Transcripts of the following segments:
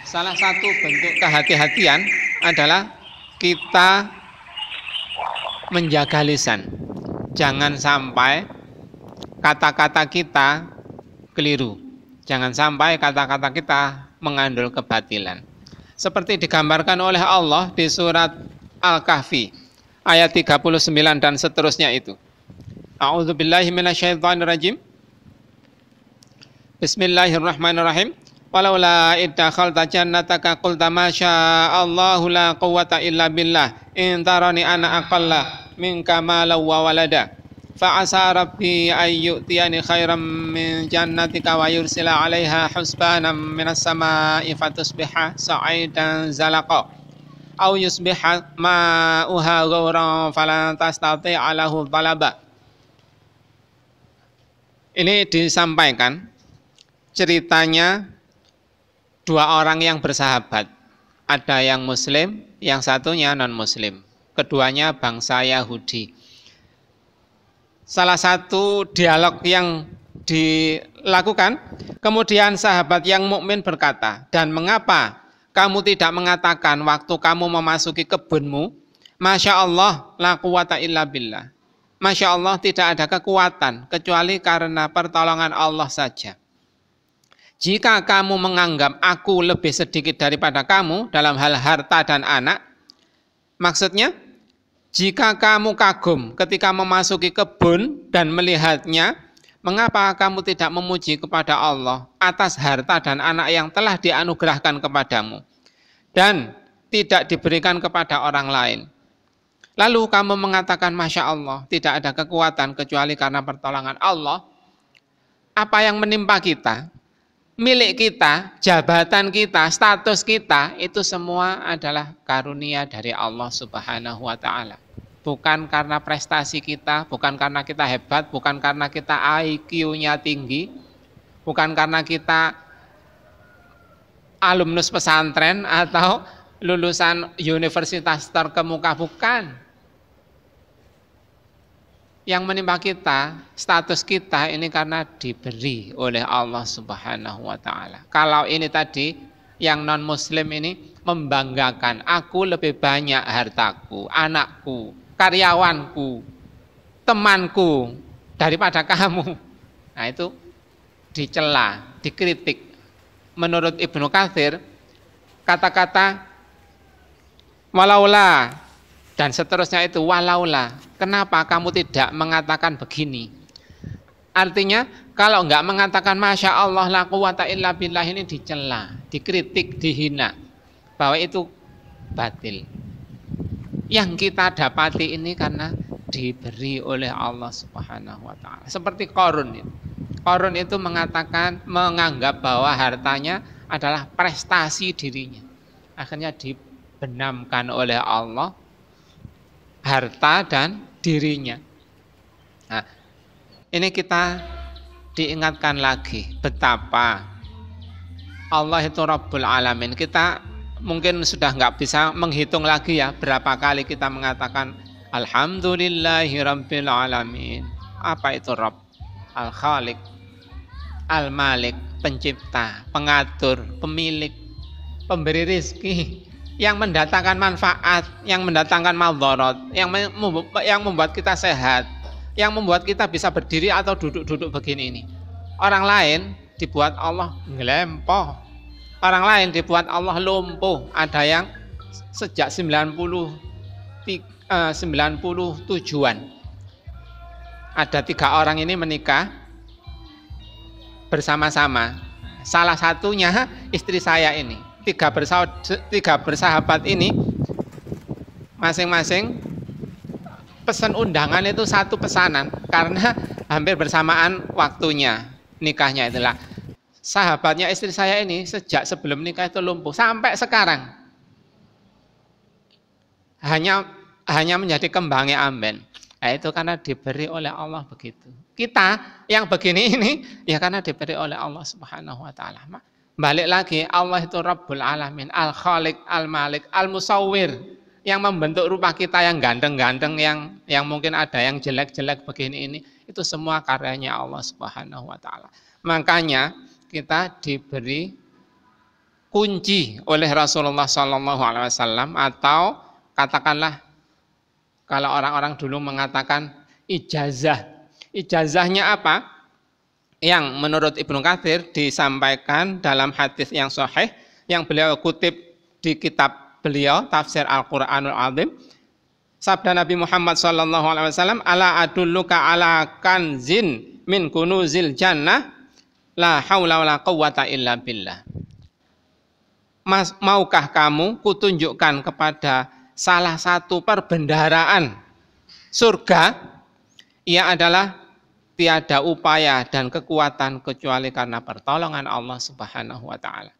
Salah satu bentuk kehati-hatian adalah kita menjaga lisan. Jangan sampai kata-kata kita keliru. Jangan sampai kata-kata kita mengandung kebatilan. Seperti digambarkan oleh Allah di surat Al-Kahfi ayat 39 dan seterusnya itu. A'udzubillahi minasyaitonirrajim. Bismillahirrahmanirrahim. Walaula iddakhalta jannataka qulta ma sya'allahu la quwwata illa billah in tarani ana aqalla minka malan wa walada fa asa rabbi ay yu'tiyani khairan min jannatika wa yursila 'alaiha husbanan minas samaa'i fatusbiha sa'idan zalaqa aw yusbiha ma'uha ghauran falan tastati'a lahu talaba. Ini disampaikan ceritanya dua orang yang bersahabat. Ada yang muslim, yang satunya non-muslim. Keduanya bangsa Yahudi. Salah satu dialog yang dilakukan, kemudian sahabat yang mukmin berkata, dan mengapa kamu tidak mengatakan waktu kamu memasuki kebunmu, Masya Allah, la quwata illa billah. Masya Allah, tidak ada kekuatan, kecuali karena pertolongan Allah saja. Jika kamu menganggap aku lebih sedikit daripada kamu dalam hal harta dan anak, maksudnya, jika kamu kagum ketika memasuki kebun dan melihatnya, mengapa kamu tidak memuji kepada Allah atas harta dan anak yang telah dianugerahkan kepadamu dan tidak diberikan kepada orang lain? Lalu kamu mengatakan, Masya Allah, tidak ada kekuatan kecuali karena pertolongan Allah. Apa yang menimpa kita, milik kita, jabatan kita, status kita, itu semua adalah karunia dari Allah Subhanahu wa Ta'ala. Bukan karena prestasi kita, bukan karena kita hebat, bukan karena kita IQ-nya tinggi, bukan karena kita alumnus pesantren atau lulusan universitas terkemuka, bukan. Yang menimpa kita, status kita ini karena diberi oleh Allah Subhanahu wa Ta'ala. Kalau ini tadi, yang non-muslim ini membanggakan, aku lebih banyak hartaku, anakku, karyawanku, temanku daripada kamu. Nah itu dicela, dikritik. Menurut Ibnu Katsir, kata-kata walaula dan seterusnya itu walaula, kenapa kamu tidak mengatakan begini? Artinya kalau enggak mengatakan Masya Allah la quwata illa billah ini dicela, dikritik, dihina, bahwa itu batil. Yang kita dapati ini karena diberi oleh Allah Subhanahu wa Ta'ala. Seperti Qarun itu. Qarun itu mengatakan, menganggap bahwa hartanya adalah prestasi dirinya. Akhirnya dibenamkan oleh Allah harta dan dirinya. Nah, ini kita diingatkan lagi betapa Allah itu Rabbul Alamin. Kita mungkin sudah nggak bisa menghitung lagi ya berapa kali kita mengatakan Alhamdulillahi Rabbil Alamin. Apa itu Rabb? Al-Khaliq, Al-Malik, pencipta, pengatur, pemilik, pemberi rizki, yang mendatangkan manfaat, yang mendatangkan maldharat, yang membuat kita sehat, yang membuat kita bisa berdiri atau duduk-duduk begini ini. Orang lain dibuat Allah ngelempoh, orang lain dibuat Allah lumpuh. Ada yang sejak 97-an. Ada 3 orang ini menikah bersama-sama. Salah satunya istri saya ini. 3 bersahabat ini masing-masing pesan undangan itu 1 pesanan karena hampir bersamaan waktunya nikahnya. Itulah sahabatnya istri saya ini sejak sebelum nikah itu lumpuh sampai sekarang hanya menjadi kembangnya amben. Nah, itu karena diberi oleh Allah begitu. Kita yang begini ini ya karena diberi oleh Allah Subhanahu wa Ta'ala. Balik lagi, Allah itu Rabbul Alamin, Al-Khaliq, Al-Malik, Al-Musawwir, yang membentuk rupa kita yang ganteng-ganteng, yang mungkin ada yang jelek-jelek begini ini, itu semua karyanya Allah Subhanahu wa Ta'ala. Makanya kita diberi kunci oleh Rasulullah SAW, atau katakanlah kalau orang-orang dulu mengatakan ijazah. Ijazahnya apa? Yang menurut Ibnu Katsir disampaikan dalam hadis yang sahih yang beliau kutip di kitab beliau Tafsir Al-Qur'anul Azim. Sabda Nabi Muhammad SAW, ala adulluka ala kanzin min kunuzil jannah la haula wala quwwata illa billah. Maukah kamu kutunjukkan kepada salah satu perbendaharaan surga? Ia adalah tiada upaya dan kekuatan kecuali karena pertolongan Allah Subhanahu wa taala.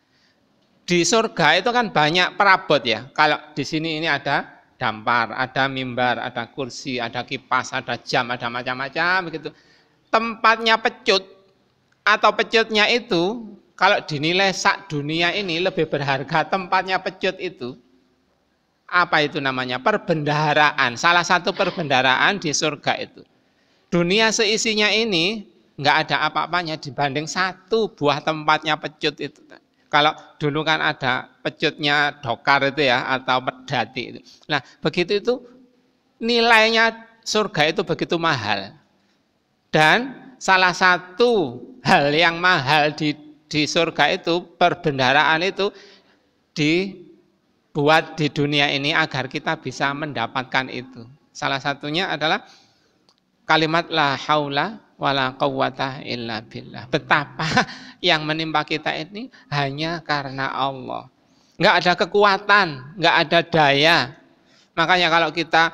Di surga itu kan banyak perabot ya. Kalau di sini ini ada dampar, ada mimbar, ada kursi, ada kipas, ada jam, ada macam-macam begitu. Tempatnya pecut atau pecutnya itu kalau dinilai sak dunia ini lebih berharga tempatnya pecut itu. Apa itu namanya? Perbendaharaan. Salah satu perbendaharaan di surga itu. Dunia seisinya ini nggak ada apa-apanya dibanding satu buah tempatnya pecut itu. Kalau dulu kan ada pecutnya dokar itu ya, atau pedati itu. Nah, begitu itu nilainya surga itu begitu mahal. Dan salah satu hal yang mahal di surga itu, perbendaharaan itu dibuat di dunia ini agar kita bisa mendapatkan itu. Salah satunya adalah kalimat la haula wala quwwata illa billah. Betapa yang menimpa kita ini hanya karena Allah. Enggak ada kekuatan, enggak ada daya. Makanya kalau kita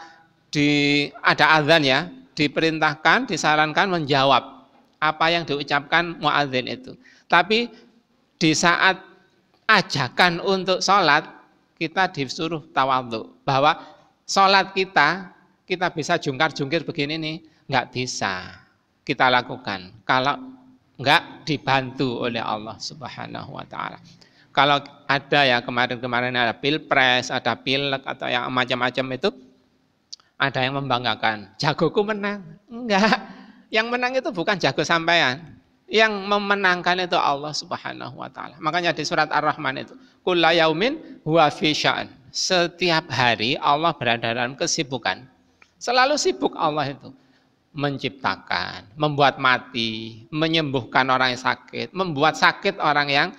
ada azan ya, diperintahkan, disarankan menjawab apa yang diucapkan muadzin itu. Tapi di saat ajakan untuk sholat, kita disuruh tawadhu. Bahwa sholat kita bisa jungkar-jungkir begini nih, nggak bisa kita lakukan kalau nggak dibantu oleh Allah Subhanahu wa taala. Kalau ada ya kemarin-kemarin ada pilpres, ada pilek atau yang macam-macam itu, ada yang membanggakan, jagoku menang. Enggak, yang menang itu bukan jago sampean. Yang memenangkan itu Allah Subhanahu wa taala. Makanya di surat Ar-Rahman itu, kullu yaumin huwa fi sya'an. Setiap hari Allah berada dalam kesibukan. Selalu sibuk Allah itu. Menciptakan, membuat mati, menyembuhkan orang yang sakit, membuat sakit orang yang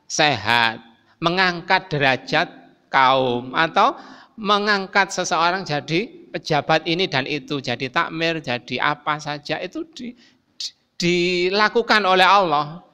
sehat, mengangkat derajat kaum, atau mengangkat seseorang jadi pejabat ini dan itu, jadi takmir, jadi apa saja itu dilakukan oleh Allah.